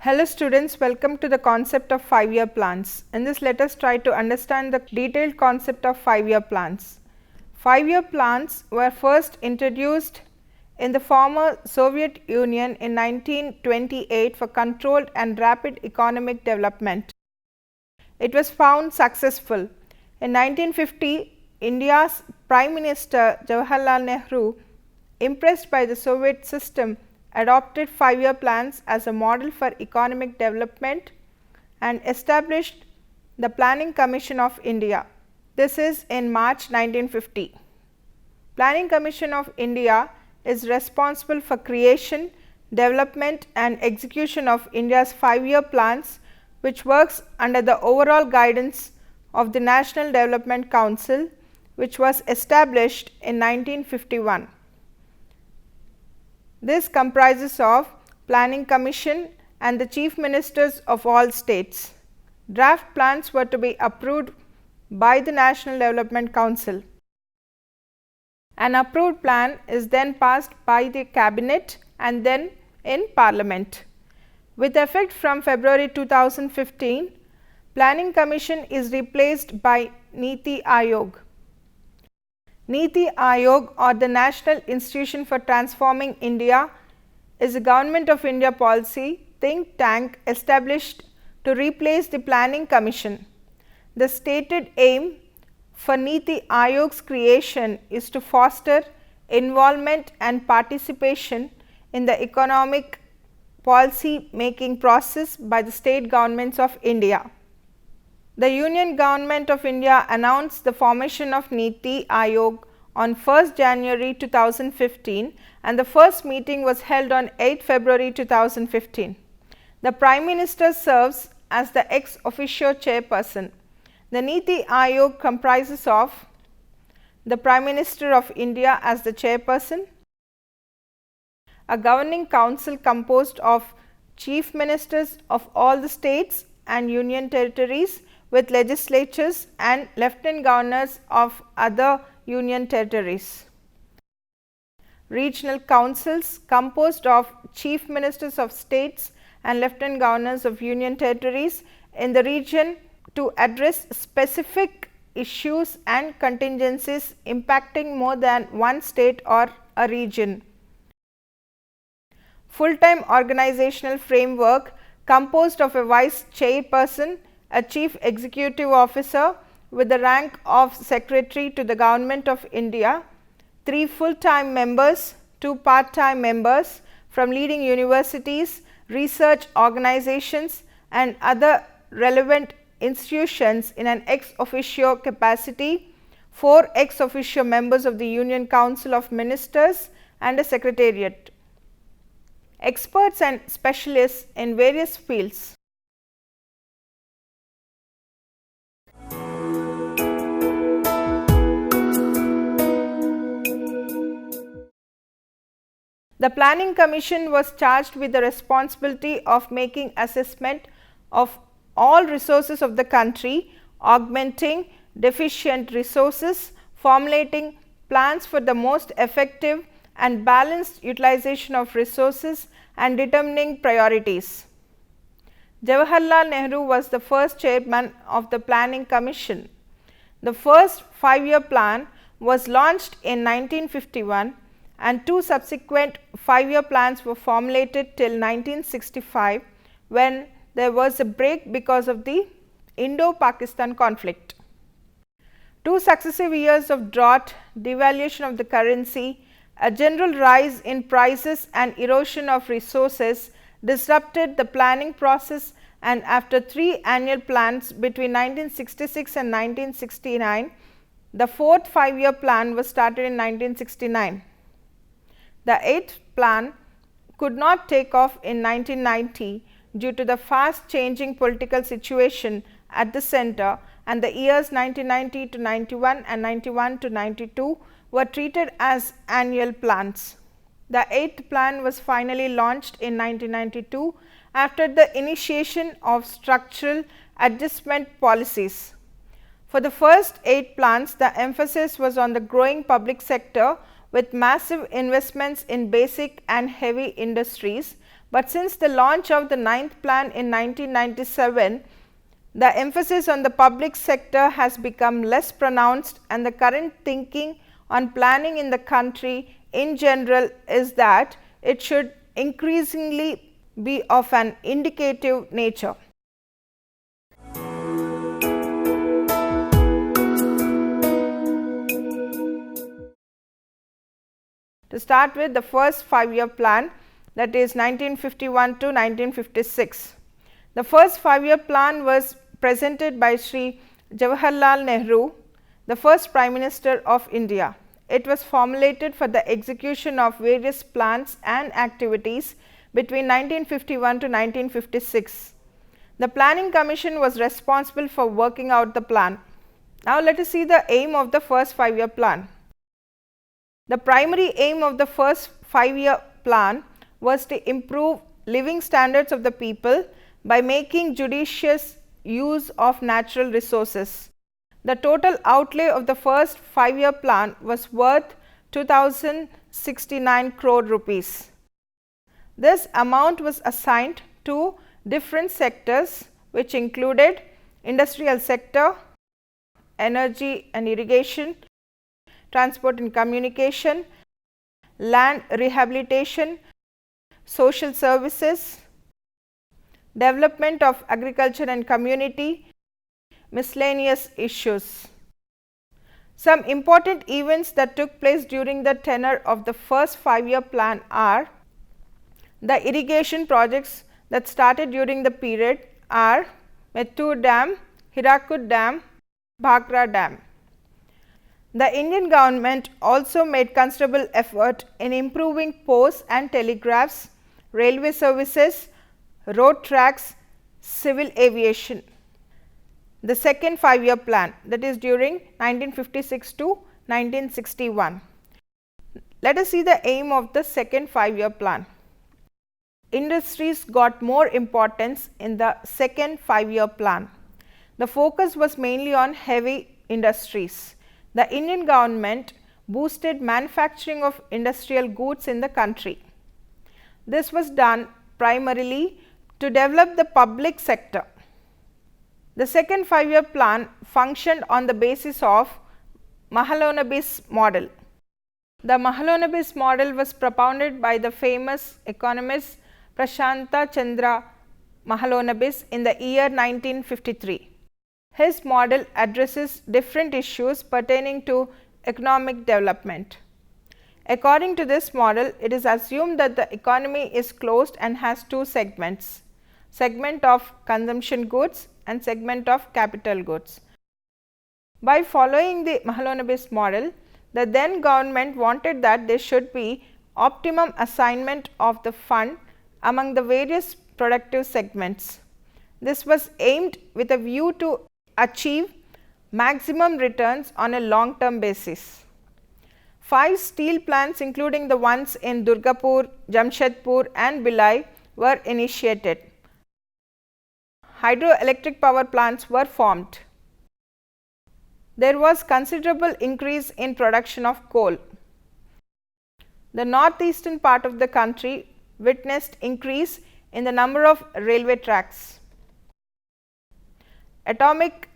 Hello students, welcome to the concept of 5-year plans. In this, let us try to understand the detailed concept of 5-year plans. 5-year plans were first introduced in the former Soviet Union in 1928 for controlled and rapid economic development. It was found successful. In 1950, India's Prime Minister Jawaharlal Nehru, impressed by the Soviet system, adopted 5-year plans as a model for economic development and established the Planning Commission of India. This is in March 1950. Planning Commission of India is responsible for creation, development and execution of India's 5-year plans, which works under the overall guidance of the National Development Council, which was established in 1951. This comprises of Planning Commission and the Chief Ministers of all states. Draft plans were to be approved by the National Development Council. An approved plan is then passed by the Cabinet and then in Parliament. With effect from February 2015, Planning Commission is replaced by Niti Aayog. Niti Aayog, or the National Institution for Transforming India, is a Government of India policy think tank established to replace the Planning Commission. The stated aim for Niti Aayog's creation is to foster involvement and participation in the economic policy making process by the state governments of India. The Union Government of India announced the formation of Niti Aayog on 1st January 2015 and the first meeting was held on 8 February 2015. The Prime Minister serves as the ex officio chairperson. The Niti Aayog comprises of the Prime Minister of India as the chairperson, a governing council composed of chief ministers of all the states and union territories with legislatures and lieutenant governors of other union territories. Regional councils composed of chief ministers of states and lieutenant governors of union territories in the region to address specific issues and contingencies impacting more than one state or a region. Full-time organizational framework composed of a vice chairperson, a chief executive officer with the rank of secretary to the Government of India, 3 full-time members, 2 part-time members from leading universities, research organizations and other relevant institutions in an ex officio capacity, 4 ex officio members of the Union Council of Ministers and a secretariat. Experts and specialists in various fields. The Planning Commission was charged with the responsibility of making assessment of all resources of the country, augmenting deficient resources, formulating plans for the most effective and balanced utilization of resources and determining priorities. Jawaharlal Nehru was the first chairman of the Planning Commission. The first 5-year plan was launched in 1951 and 2 subsequent 5-year plans were formulated till 1965 when there was a break because of the Indo-Pakistan conflict. 2 successive years of drought, devaluation of the currency, a general rise in prices and erosion of resources disrupted the planning process, and after 3 annual plans between 1966 and 1969, the 4th 5-year plan was started in 1969. The 8th plan could not take off in 1990 due to the fast changing political situation at the center, and the years 1990 to 91 and 91 to 92 were treated as annual plans. The 8th plan was finally launched in 1992 after the initiation of structural adjustment policies. For the first 8 plans, the emphasis was on the growing public sector with massive investments in basic and heavy industries, But since the launch of the 9th plan in 1997, the emphasis on the public sector has become less pronounced, and the current thinking on planning in the country in general is that it should increasingly be of an indicative nature. To start with, the first 5-year plan, that is 1951 to 1956. The first 5-year plan was presented by Sri Jawaharlal Nehru, the first Prime Minister of India. It was formulated for the execution of various plans and activities between 1951 to 1956. The Planning Commission was responsible for working out the plan. Now, let us see the aim of the first 5-year plan. The primary aim of the first 5-year plan was to improve living standards of the people by making judicious use of natural resources. The total outlay of the first 5-year plan was worth 2069 crore rupees. This amount was assigned to different sectors, which included industrial sector, energy and irrigation, transport and communication, land rehabilitation, social services, development of agriculture and community, miscellaneous issues. Some important events that took place during the tenure of the first 5-year plan are: the irrigation projects that started during the period are Mettur Dam, Hirakud Dam, Bhakra Dam. The Indian government also made considerable effort in improving posts and telegraphs, railway services, road tracks, civil aviation. The second 5-year plan, that is during 1956 to 1961. Let us see the aim of the second 5-year plan. Industries got more importance in the second 5-year plan. The focus was mainly on heavy industries. The Indian government boosted manufacturing of industrial goods in the country. This was done primarily to develop the public sector. The second 5-year plan functioned on the basis of Mahalanobis model. The Mahalanobis model was propounded by the famous economist Prashanta Chandra Mahalanobis in the year 1953. His model addresses different issues pertaining to economic development. According to this model, it is assumed that the economy is closed and has two segments: segment of consumption goods and segment of capital goods. By following the Mahalanobis model, the then government wanted that there should be optimum assignment of the fund among the various productive segments. This was aimed with a view to achieve maximum returns on a long term basis. 5 steel plants, including the ones in Durgapur, Jamshedpur and Bhilai, were initiated. Hydroelectric power plants were formed. There was considerable increase in production of coal. The northeastern part of the country witnessed increase in the number of railway tracks. Atomic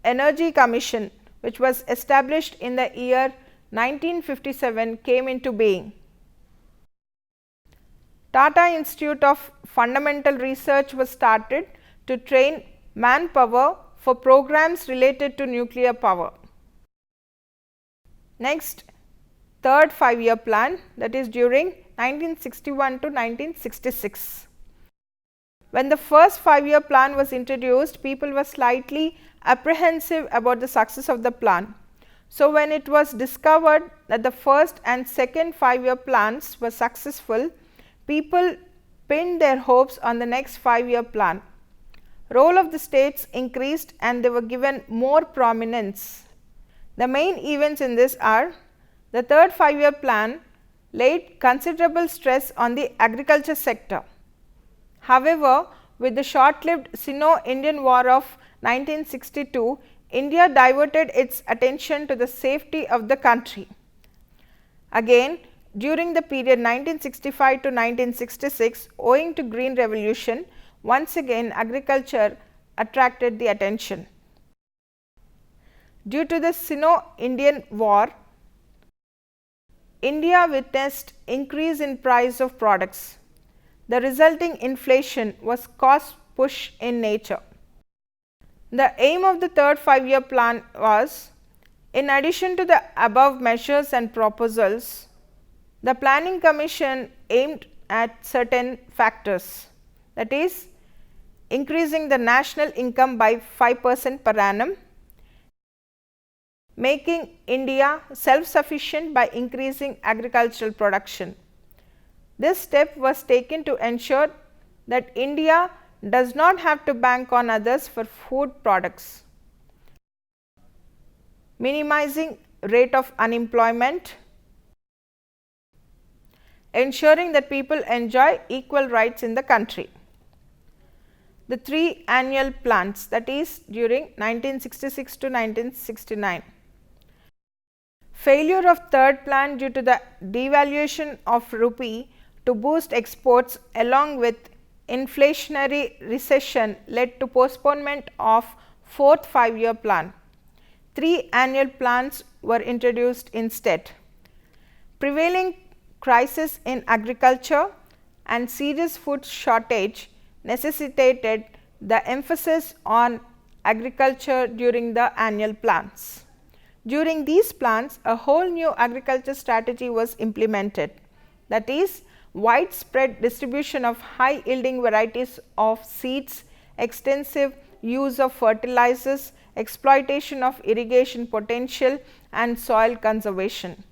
Energy Commission, which was established in the year 1957, came into being. Tata Institute of Fundamental Research was started to train manpower for programs related to nuclear power. Next, third 5-year plan, that is during 1961 to 1966. When the first 5-year plan was introduced, people were slightly apprehensive about the success of the plan. So, when it was discovered that the first and second 5-year plans were successful, people pinned their hopes on the next 5-year plan. Role of the states increased and they were given more prominence. The main events in this are: the third 5-year plan laid considerable stress on the agriculture sector. However, with the short-lived Sino-Indian War of 1962, India diverted its attention to the safety of the country. Again, during the period 1965 to 1966, owing to Green Revolution, once again agriculture attracted the attention. Due to the Sino-Indian War, India witnessed increase in price of products. The resulting inflation was cost push in nature. The aim of the third 5-year plan was, in addition to the above measures and proposals, the Planning Commission aimed at certain factors, that is, increasing the national income by 5% per annum, making India self-sufficient by increasing agricultural production. This step was taken to ensure that India does not have to bank on others for food products, minimizing rate of unemployment, ensuring that people enjoy equal rights in the country. The 3 annual plans, that is during 1966 to 1969. Failure of third plan due to the devaluation of rupee to boost exports along with inflationary recession led to postponement of fourth 5-year plan. 3 annual plans were introduced instead. Prevailing crisis in agriculture and serious food shortage necessitated the emphasis on agriculture during the annual plans. During these plans, a whole new agriculture strategy was implemented, that is, widespread distribution of high yielding varieties of seeds, extensive use of fertilizers, exploitation of irrigation potential and soil conservation.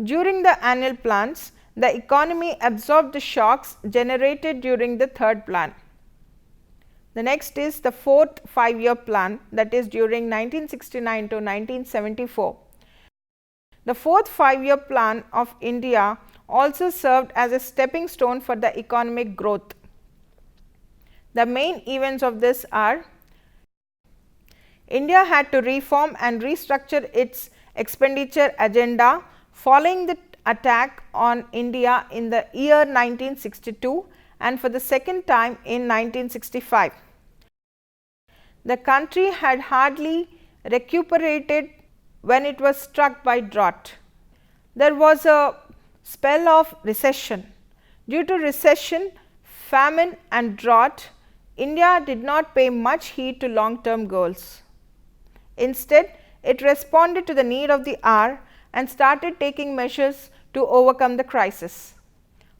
During the annual plans, the economy absorbed the shocks generated during the third plan. The next is the fourth 5-year plan, that is during 1969 to 1974. The fourth 5-year plan of India also served as a stepping stone for the economic growth. The main events of this are: India had to reform and restructure its expenditure agenda following the attack on India in the year 1962 and for the second time in 1965. The country had hardly recuperated when it was struck by drought. There was a spell of recession. Due to recession, famine and drought, India did not pay much heed to long-term goals. Instead, it responded to the need of the hour and started taking measures to overcome the crisis.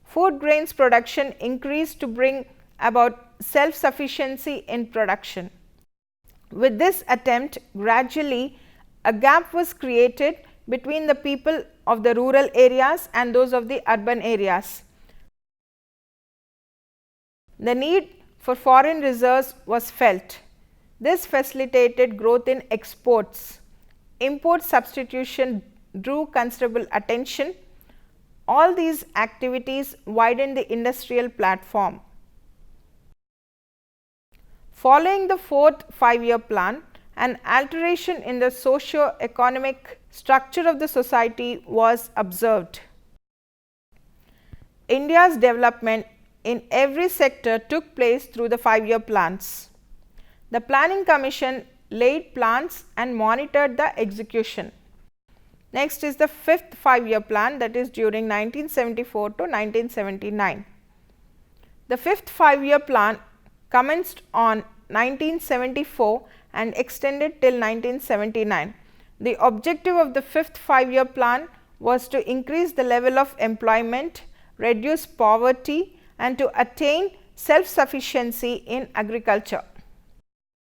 Food grains production increased to bring about self-sufficiency in production. With this attempt, gradually a gap was created between the people of the rural areas and those of the urban areas. The need for foreign reserves was felt. This facilitated growth in exports. Import substitution drew considerable attention. All these activities widened the industrial platform. Following the fourth 5-year plan, an alteration in the socio-economic structure of the society was observed. India's development in every sector took place through the 5-year plans. The Planning Commission laid plans and monitored the execution. Next is the fifth 5-year plan, that is during 1974 to 1979. The fifth 5-year plan commenced on 1974 and extended till 1979. The objective of the fifth 5-year plan was to increase the level of employment, reduce poverty and to attain self-sufficiency in agriculture.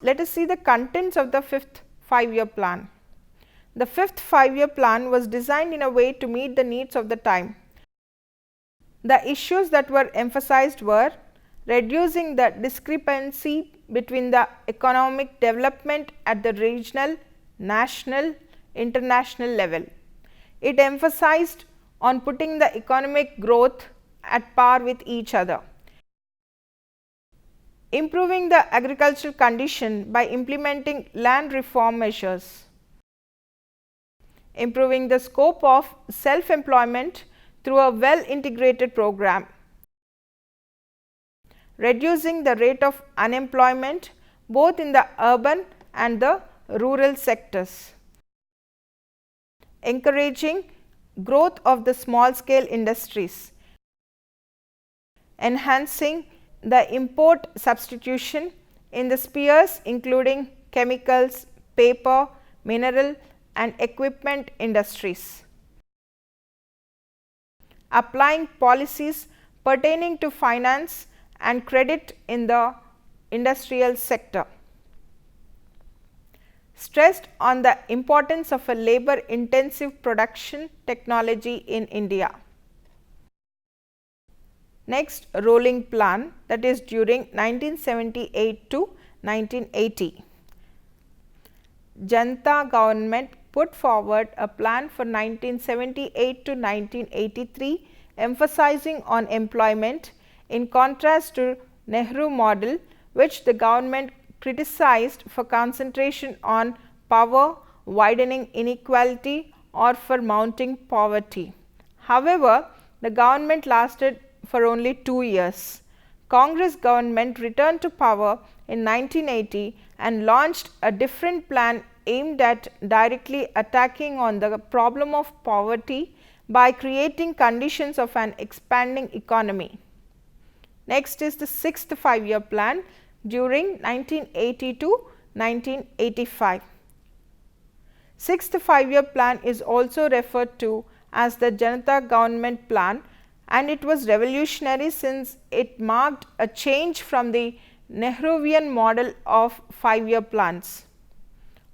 Let us see the contents of the fifth 5-year plan. The fifth 5-year plan was designed in a way to meet the needs of the time. The issues that were emphasized were reducing the discrepancy between the economic development at the regional, national, international level. It emphasized on putting the economic growth at par with each other. Improving the agricultural condition by implementing land reform measures. Improving the scope of self-employment through a well integrated program, reducing the rate of unemployment both in the urban and the rural sectors, encouraging growth of the small scale industries, enhancing the import substitution in the spheres including chemicals, paper, mineral and equipment industries, applying policies pertaining to finance and credit in the industrial sector, stressed on the importance of a labor intensive production technology in India. Next, rolling plan, that is during 1978 to 1980. Janata government put forward a plan for 1978 to 1983 emphasizing on employment in contrast to Nehru model, which the government criticized for concentration on power, widening inequality or for mounting poverty. However, the government lasted for only 2 years. Congress government returned to power in 1980 and launched a different plan aimed at directly attacking on the problem of poverty by creating conditions of an expanding economy. Next is the 6th 5-year plan during 1980 to 1985. 6th 5-year plan is also referred to as the Janata government plan, and it was revolutionary since it marked a change from the Nehruvian model of 5-year plans.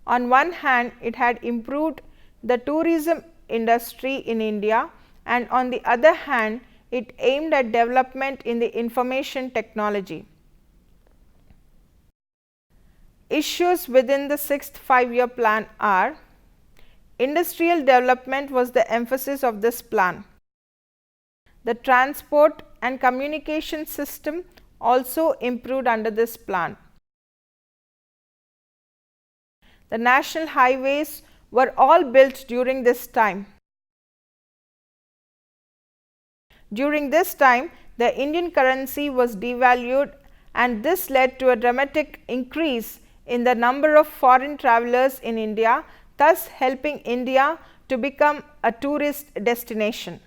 On one hand, it had improved the tourism industry in India, and on the other hand, it aimed at development in the information technology. Issues within the 6th 5-year plan are: industrial development was the emphasis of this plan. The transport and communication system also improved under this plan. The national highways were all built during this time. During this time, the Indian currency was devalued, and this led to a dramatic increase in the number of foreign travelers in India, thus helping India to become a tourist destination.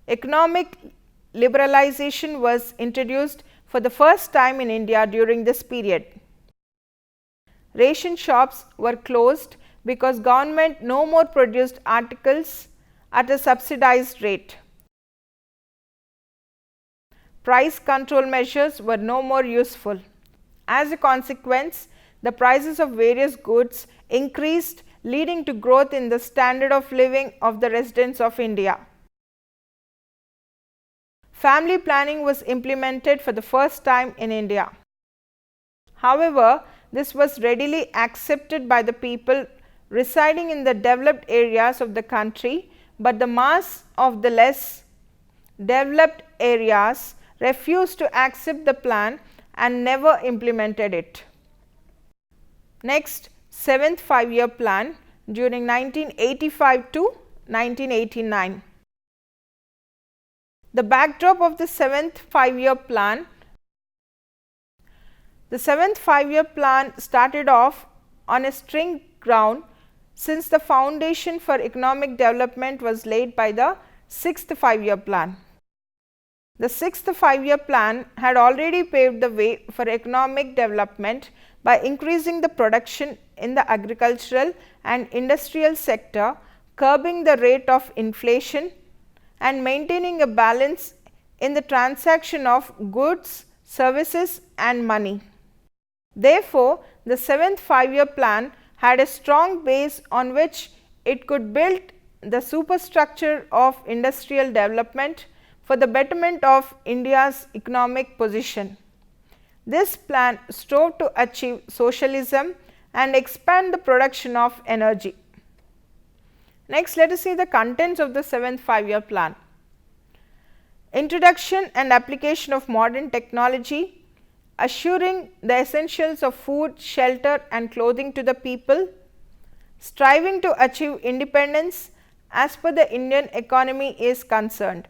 Economic liberalization was introduced for the first time in India during this period. Ration shops were closed because government no more produced articles at a subsidized rate. Price control measures were no more useful. As a consequence, the prices of various goods increased, leading to growth in the standard of living of the residents of India. Family planning was implemented for the first time in India. However, this was readily accepted by the people residing in the developed areas of the country, but the mass of the less developed areas refused to accept the plan and never implemented it. Next, 7th 5-year plan during 1985 to 1989. The backdrop of the 7th 5-year plan. The 7th 5-year plan started off on a string ground since the foundation for economic development was laid by the 6th 5-year plan. The 6th 5-year plan had already paved the way for economic development by increasing the production in the agricultural and industrial sector, curbing the rate of inflation and maintaining a balance in the transaction of goods, services and money. Therefore, the 7th 5-year plan had a strong base on which it could build the superstructure of industrial development for the betterment of India's economic position. This plan strove to achieve socialism and expand the production of energy. Next, let us see the contents of the 7th 5-year plan. Introduction and application of modern technology, assuring the essentials of food, shelter and clothing to the people, striving to achieve independence as per the Indian economy is concerned,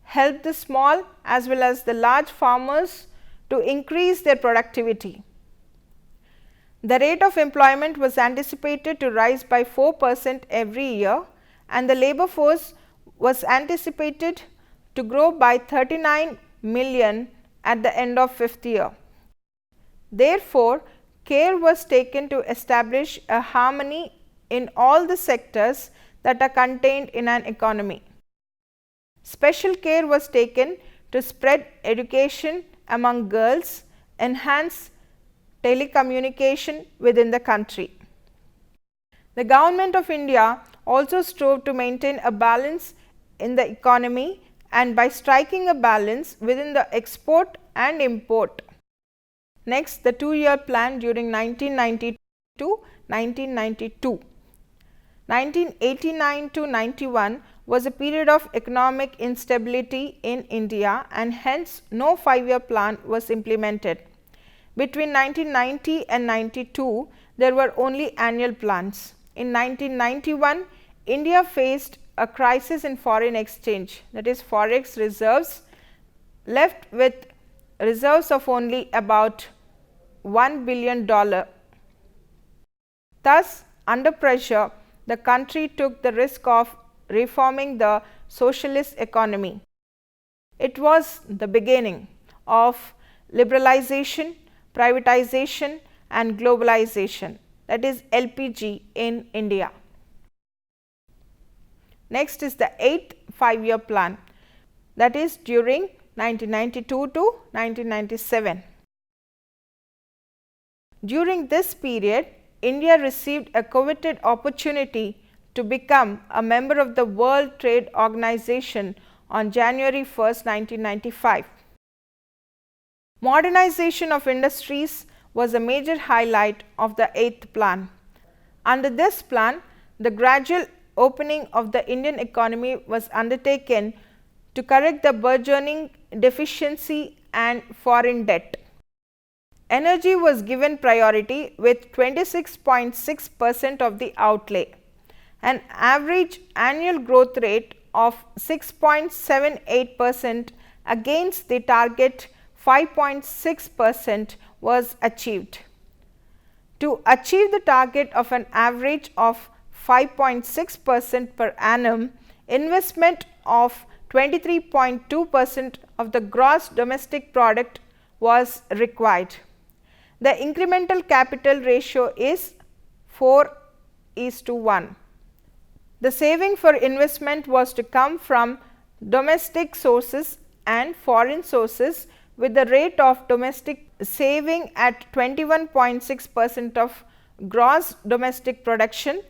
help the small as well as the large farmers to increase their productivity. The rate of employment was anticipated to rise by 4% every year, and the labor force was anticipated to grow by 39 million at the end of 5th year. Therefore, care was taken to establish a harmony in all the sectors that are contained in an economy. Special care was taken to spread education among girls, enhance telecommunication within the country. The Government of India also strove to maintain a balance in the economy, and by striking a balance within the export and import. Next, the 2-year plan during 1990 to 1992. 1989 to 91 was a period of economic instability in India, and hence no 5-year plan was implemented. Between 1990 and 92, there were only annual plans. In 1991, India faced a crisis in foreign exchange, that is forex reserves, left with reserves of only about $1 billion. Thus, under pressure, the country took the risk of reforming the socialist economy. It was the beginning of liberalization, privatization and globalization, that is LPG in India. Next is the 8th 5-year plan, that is during 1992 to 1997. During this period, India received a coveted opportunity to become a member of the World Trade Organization on January 1st, 1995. Modernization of industries was a major highlight of the 8th plan. Under this plan, the gradual opening of the Indian economy was undertaken to correct the burgeoning deficiency and foreign debt. Energy was given priority with 26.6% of the outlay. An average annual growth rate of 6.78% against the target 5.6% was achieved. To achieve the target of an average of 5.6% per annum, investment of 23.2% of the gross domestic product was required. The incremental capital ratio is 4:1. The saving for investment was to come from domestic sources and foreign sources, with the rate of domestic saving at 21.6% of gross domestic production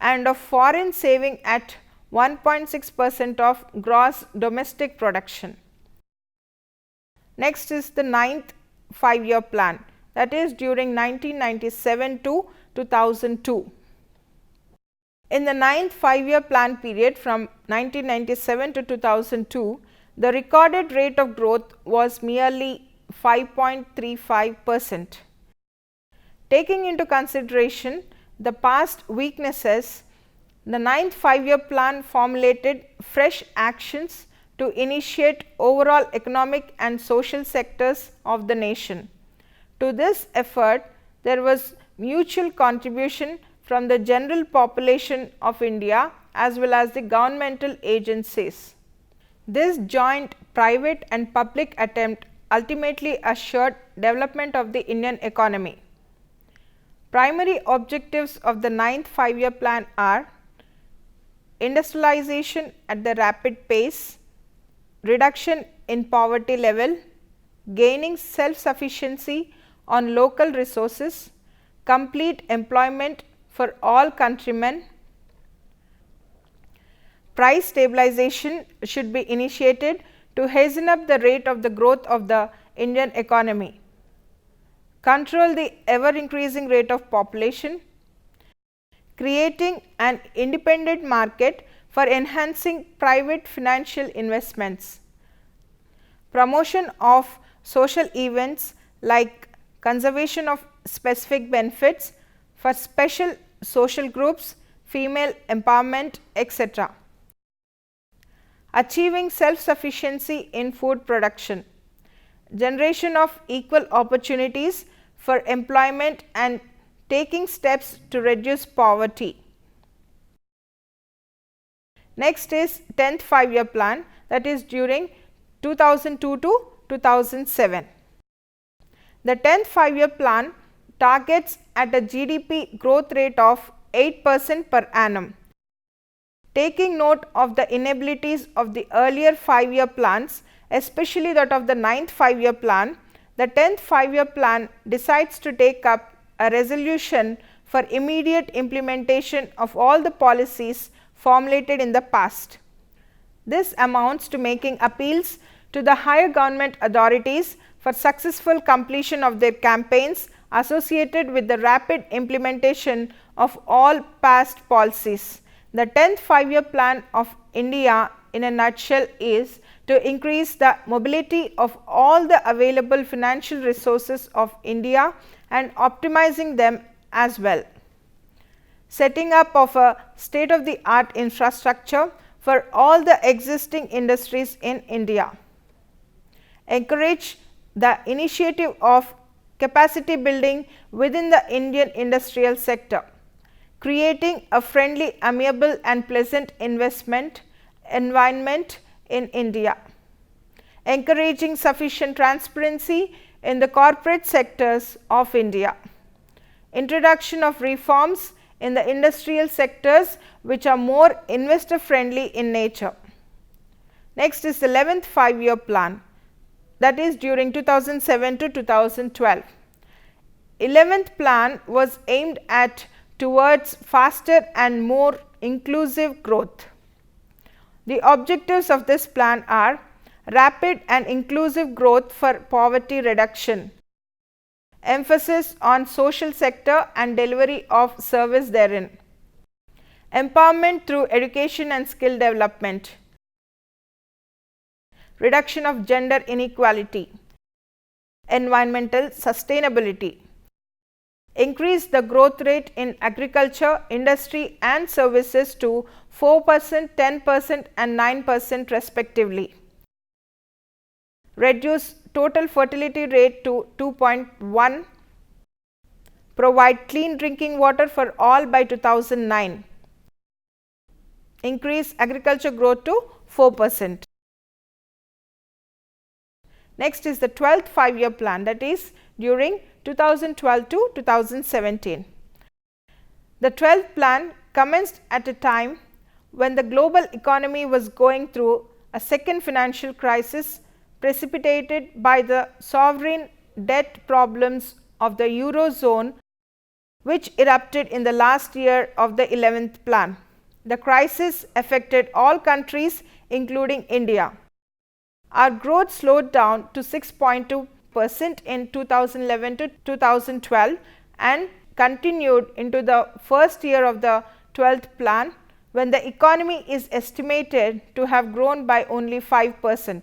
and of foreign saving at 1.6% of gross domestic production. Next is the 9th 5-year plan, that is during 1997 to 2002. In the 9th 5-year plan period from 1997 to 2002, the recorded rate of growth was merely 5.35%. Taking into consideration the past weaknesses, the 9th 5-year plan formulated fresh actions to initiate overall economic and social sectors of the nation. To this effort, there was mutual contribution from the general population of India as well as the governmental agencies. This joint private and public attempt ultimately assured development of the Indian economy. Primary objectives of the 9th 5-year plan are industrialization at the rapid pace, reduction in poverty level, gaining self-sufficiency on local resources, complete employment for all countrymen. Price stabilization should be initiated to hasten up the rate of the growth of the Indian economy. Control the ever increasing rate of population, creating an independent market for enhancing private financial investments, promotion of social events like conservation of specific benefits for special social groups female empowerment, etc. Achieving self-sufficiency in food production, generation of equal opportunities for employment and taking steps to reduce poverty. Next is 10th 5-year plan, that is during 2002 to 2007. The 10th 5-year plan targets at a GDP growth rate of 8% per annum. Taking note of the inabilities of the earlier 5-year plans, especially that of the 9th 5-year plan, the 10th 5-year plan decides to take up a resolution for immediate implementation of all the policies formulated in the past. This amounts to making appeals to the higher government authorities for successful completion of their campaigns associated with the rapid implementation of all past policies. The 10th 5-year plan of India in a nutshell is to increase the mobility of all the available financial resources of India and optimizing them as well. Setting up of a state of the art infrastructure for all the existing industries in India. Encourage the initiative of capacity building within the Indian industrial sector. Creating a friendly, amiable and pleasant investment environment in India. Encouraging sufficient transparency in the corporate sectors of India. Introduction of reforms in the industrial sectors which are more investor friendly in nature. Next is the 11th 5-year plan, that is during 2007 to 2012. 11th plan was aimed at towards faster and more inclusive growth. The objectives of this plan are rapid and inclusive growth for poverty reduction, emphasis on social sector and delivery of service therein, empowerment through education and skill development, reduction of gender inequality, environmental sustainability, increase the growth rate in agriculture, industry and services to 4%, 10% and 9% respectively. Reduce total fertility rate to 2.1. Provide clean drinking water for all by 2009. Increase agriculture growth to 4%. Next is the 12th 5-year plan, that is during 2012 to 2017. The 12th plan commenced at a time when the global economy was going through a second financial crisis precipitated by the sovereign debt problems of the Eurozone, which erupted in the last year of the 11th plan. The crisis affected all countries including India. Our growth slowed down to 6.2% in 2011 to 2012 and continued into the first year of the 12th plan, when the economy is estimated to have grown by only 5%.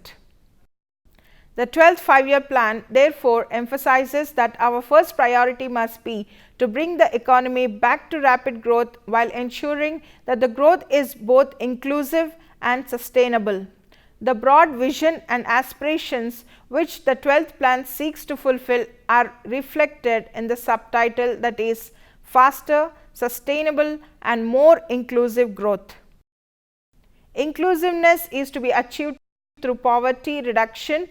The 12th 5-year plan therefore emphasizes that our first priority must be to bring the economy back to rapid growth while ensuring that the growth is both inclusive and sustainable. The broad vision and aspirations which the 12th plan seeks to fulfill are reflected in the subtitle, that is faster, sustainable and more inclusive growth. Inclusiveness is to be achieved through poverty reduction,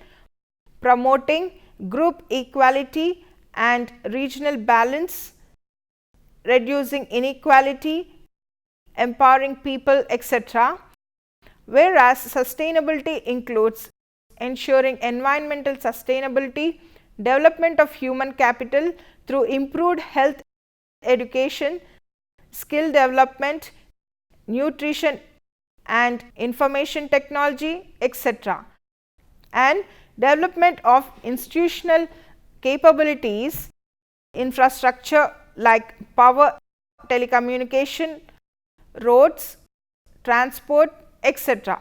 promoting group equality and regional balance, reducing inequality, empowering people, etc. Whereas sustainability includes ensuring environmental sustainability, development of human capital through improved health, education, skill development, nutrition and information technology, etc. and development of institutional capabilities, infrastructure like power, telecommunication, roads, transport, etc.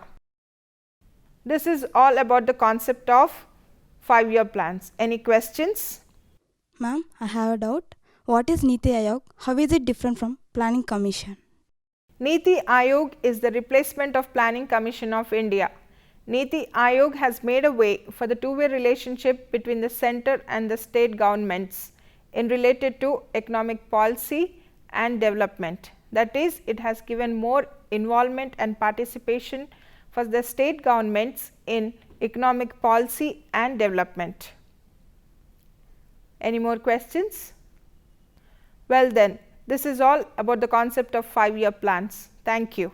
This is all about the concept of 5-year plans. Any questions? Ma'am, I have a doubt. What is Niti Aayog? How is it different from Planning Commission? Niti Aayog is the replacement of Planning Commission of India. Niti Aayog has made a way for the two-way relationship between the center and the state governments in related to economic policy and development. That is, it has given more involvement and participation for the state governments in economic policy and development. Any more questions? Well then, this is all about the concept of 5-year plans. Thank you.